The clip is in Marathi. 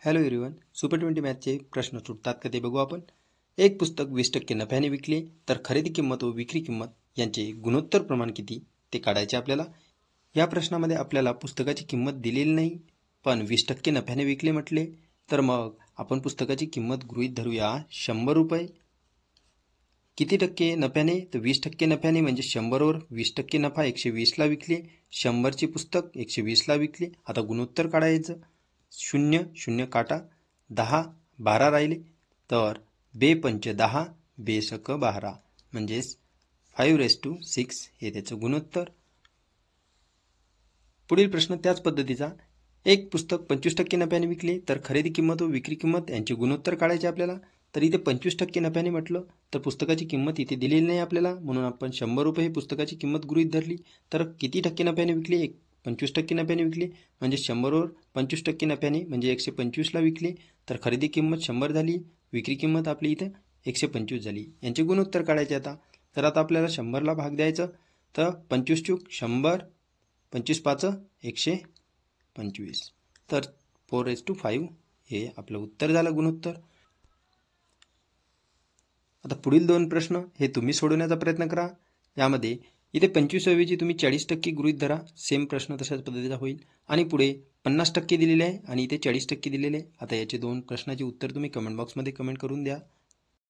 हॅलो एव्हरीवन, सुपर 20 मॅथचे प्रश्न सुटतात का ते बघू आपण. एक पुस्तक 20% नफ्याने विकले तर खरेदी किंमत व विक्री किंमत यांचे गुणोत्तर प्रमाण किती ते काढायचे आपल्याला. या प्रश्नामध्ये आपल्याला पुस्तकाची किंमत दिलेली नाही, पण 20% नफ्याने विकले म्हटले तर मग आपण पुस्तकाची किंमत गृहीत धरूया 100 रुपये. किती टक्के नफ्याने तर 20% नफ्याने म्हणजे 100वर 20% नफा 120ला विकले. 100चे पुस्तक 120ला विकले. आता गुणोत्तर काढायचं. 0 0 काटा 10 12 राहिले तर बे पंच 10 बेसक 12 म्हणजेच 5:6 हे त्याचं गुणोत्तर. पुढील प्रश्न त्याच पद्धतीचा. एक पुस्तक 25% नफ्याने विकले तर खरेदी किंमत व विक्री किंमत यांचे गुणोत्तर काढायचे आपल्याला. तर इथे 25% नफ्याने म्हटलं तर पुस्तकाची किंमत इथे दिलेली नाही आपल्याला, म्हणून आपण 100 रुपये ही पुस्तकाची किंमत गृहीत धरली. तर किती टक्के नफ्याने विकले? 25% नफ्याने विकले म्हणजे 100वर 25% नफ्याने म्हणजे 125ला विकले तर खरेदी किंमत 100 झाली, विक्री किंमत आपली इथं 125 झाली. यांचे गुणोत्तर काढायचे आता. तर आता आपल्याला 100ला भाग द्यायचं. तर 25 चूक 100, 25 पाच 125, तर 4:5 हे आपलं उत्तर झालं गुणोत्तर. आता पुढील दोन प्रश्न हे तुम्ही सोडवण्याचा प्रयत्न करा. यामध्ये इथे 25 ऐवजी तुम्ही 40% गृहीत धरा. सेम प्रश्न तशाच पद्धतीचा होईल. आणि पुढे 50% दिलेले आहे आणि इथे 40% दिलेले आहे. आता याचे दोन प्रश्नाचे उत्तर तुम्ही कमेंट बॉक्समध्ये कमेंट करून द्या.